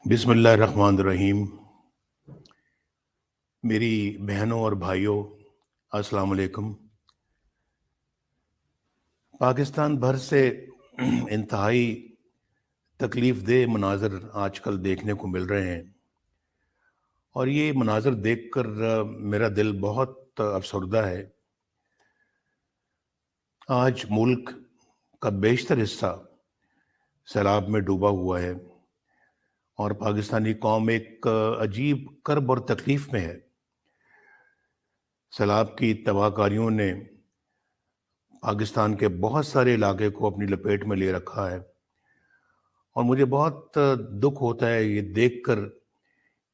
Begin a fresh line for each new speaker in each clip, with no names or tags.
बिस्मिल्लाहिर्रहमानिर्रहीम। मेरी बहनों और भाइयों, अस्सलाम वालेकुम। पाकिस्तान भर से इंतहाई तकलीफ़ देह मनाज़र आजकल देखने को मिल रहे हैं और ये मनाज़र देखकर मेरा दिल बहुत अफसरदा है। आज मुल्क का बेशतर हिस्सा सैलाब में डूबा हुआ है और पाकिस्तानी कौम एक अजीब कर्ब और तकलीफ़ में है। सैलाब की तबाहकारियों ने पाकिस्तान के बहुत सारे इलाके को अपनी लपेट में ले रखा है और मुझे बहुत दुख होता है ये देखकर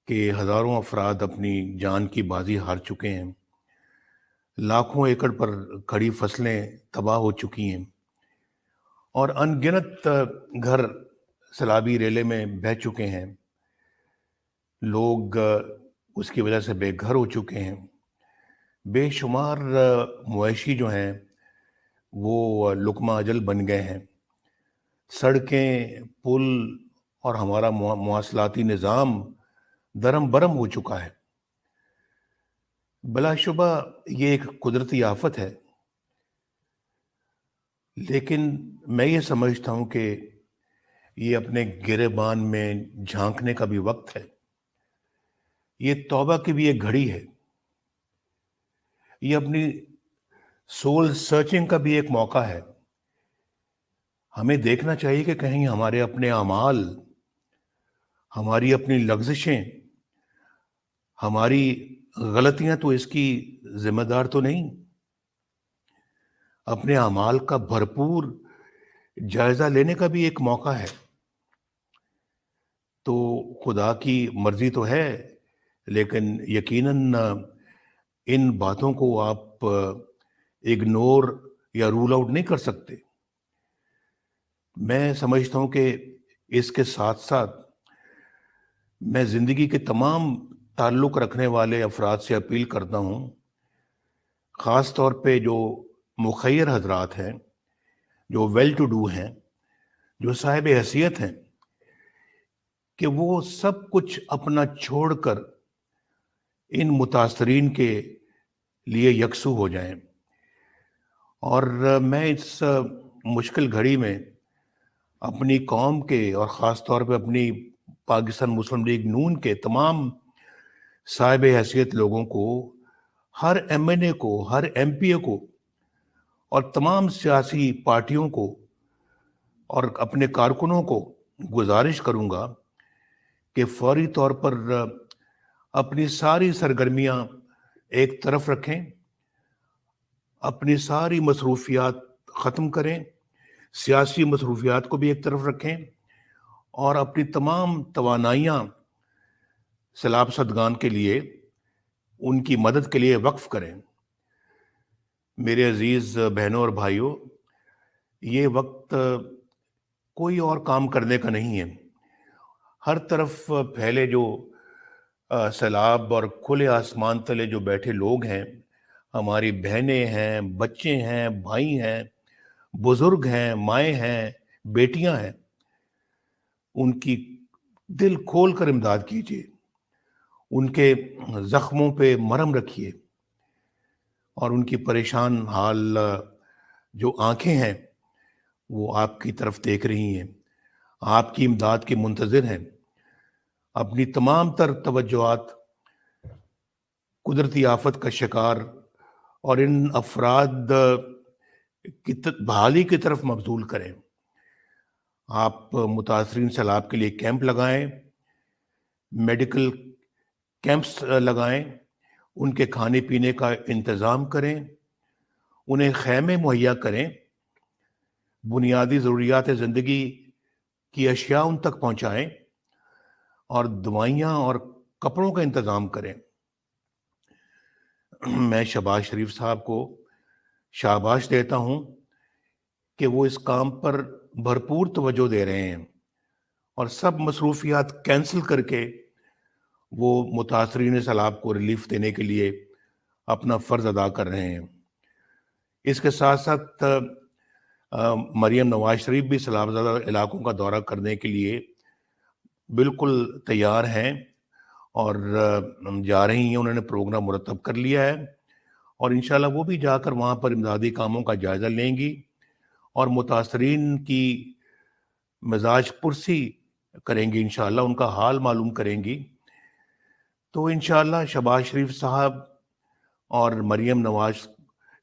कि हज़ारों अफराद अपनी जान की बाजी हार चुके हैं। लाखों एकड़ पर खड़ी फसलें तबाह हो चुकी हैं और अनगिनत घर सैलाबी रेले में बह चुके हैं। लोग उसकी वजह से बेघर हो चुके हैं। बेशुमार मवेशी जो हैं वो लुकमा अजल बन गए हैं। सड़कें, पुल और हमारा मवासलाती निज़ाम दरम बरम हो चुका है। बिलाशुबा ये एक कुदरती आफत है, लेकिन मैं ये समझता हूँ कि ये अपने गिरेबान में झांकने का भी वक्त है। ये तौबा की भी एक घड़ी है। ये अपनी सोल सर्चिंग का भी एक मौका है। हमें देखना चाहिए कि कहीं हमारे अपने अमाल, हमारी अपनी लग्ज़िशें, हमारी गलतियां तो इसकी जिम्मेदार तो नहीं। अपने अमाल का भरपूर जायजा लेने का भी एक मौका है। तो खुदा की मर्जी तो है, लेकिन यकीनन इन बातों को आप इग्नोर या रूल आउट नहीं कर सकते। मैं समझता हूं कि इसके साथ साथ मैं ज़िंदगी के तमाम ताल्लुक़ रखने वाले अफराद से अपील करता हूं, ख़ास तौर पे जो मुखय्यर हजरात हैं, जो वेल टू डू हैं, जो साहिब हैसियत हैं, कि वो सब कुछ अपना छोड़कर इन मुतासरीन के लिए यकसू हो जाएं। और मैं इस मुश्किल घड़ी में अपनी कौम के और ख़ास तौर पे अपनी पाकिस्तान मुस्लिम लीग नून के तमाम साहिब हैसियत लोगों को, हर एमएनए को, हर एमपीए को और तमाम सियासी पार्टियों को और अपने कारकुनों को गुजारिश करूंगा कि फौरी तौर पर अपनी सारी सरगर्मियां एक तरफ रखें, अपनी सारी मसरूफियात ख़त्म करें, सियासी मसरूफियात को भी एक तरफ रखें और अपनी तमाम तवानाइयाँ सैलाब ज़दगान के लिए, उनकी मदद के लिए वक्फ करें। मेरे अजीज़ बहनों और भाइयों, ये वक्त कोई और काम करने का नहीं है। हर तरफ फैले जो सैलाब और खुले आसमान तले जो बैठे लोग हैं, हमारी बहनें हैं, बच्चे हैं, भाई हैं, बुजुर्ग हैं, माएँ हैं, बेटियां हैं, उनकी दिल खोल कर इमदाद कीजिए। उनके जख्मों पे मरहम रखिए और उनकी परेशान हाल जो आंखें हैं वो आपकी तरफ देख रही हैं, आपकी इमदाद के मुंतज़िर हैं। अपनी तमाम तर तवज्जुआत कुदरती आफत का शिकार और इन अफराद की बहाली की तरफ मबजूल करें। आप मुतासरीन सैलाब के लिए कैंप लगाएं, मेडिकल कैंप्स लगाएं, उनके खाने पीने का इंतज़ाम करें, उन्हें खैमे मुहैया करें, बुनियादी ज़रूरियात ज़िंदगी की अशिया उन तक पहुँचाएं और दवाइयाँ और कपड़ों का इंतज़ाम करें। मैं शहबाज शरीफ साहब को शाबाश देता हूँ कि वो इस काम पर भरपूर तवज्जो दे रहे हैं और सब मसरूफियात कैंसिल करके वो मुतासरीन सैलाब को रिलीफ देने के लिए अपना फ़र्ज़ अदा कर रहे हैं। इसके साथ साथ मरियम नवाज शरीफ भी सैलाबज़दा इलाकों का दौरा करने के लिए بالکل تیار ہیں اور ہم جا رہی ہیں، انہوں نے پروگرام مرتب کر لیا ہے اور انشاءاللہ وہ بھی جا کر وہاں پر امدادی کاموں کا جائزہ لیں گی اور متاثرین کی مزاج پرسی کریں گی، انشاءاللہ ان کا حال معلوم کریں گی۔ تو انشاءاللہ شہباز شریف صاحب اور مریم نواز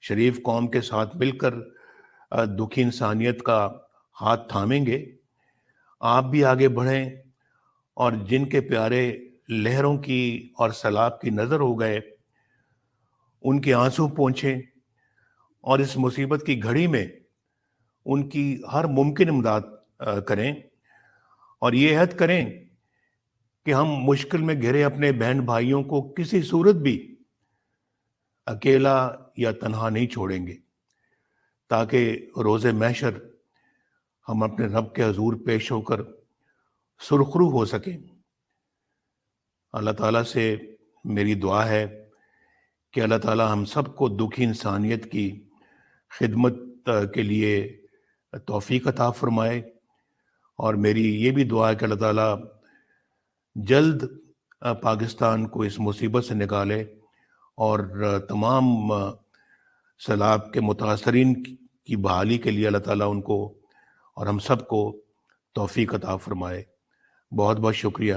شریف قوم کے ساتھ مل کر دکھی انسانیت کا ہاتھ تھامیں گے۔ آپ بھی آگے بڑھیں اور جن کے پیارے لہروں کی اور سیلاب کی نظر ہو گئے ان کے آنسو پونچھیں اور اس مصیبت کی گھڑی میں ان کی ہر ممکن امداد کریں اور یہ عہد کریں کہ ہم مشکل میں گھرے اپنے بہن بھائیوں کو کسی صورت بھی اکیلا یا تنہا نہیں چھوڑیں گے، تاکہ روز محشر ہم اپنے رب کے حضور پیش ہو کر سرخرو ہو سکیں۔ اللہ تعالیٰ سے میری دعا ہے کہ اللہ تعالیٰ ہم سب کو دکھی انسانیت کی خدمت کے لیے توفیق عطا فرمائے، اور میری یہ بھی دعا ہے کہ اللہ تعالیٰ جلد پاکستان کو اس مصیبت سے نکالے اور تمام سیلاب کے متاثرین کی بحالی کے لیے اللہ تعالیٰ ان کو اور ہم سب کو توفیق عطا فرمائے۔ بہت بہت شکریہ۔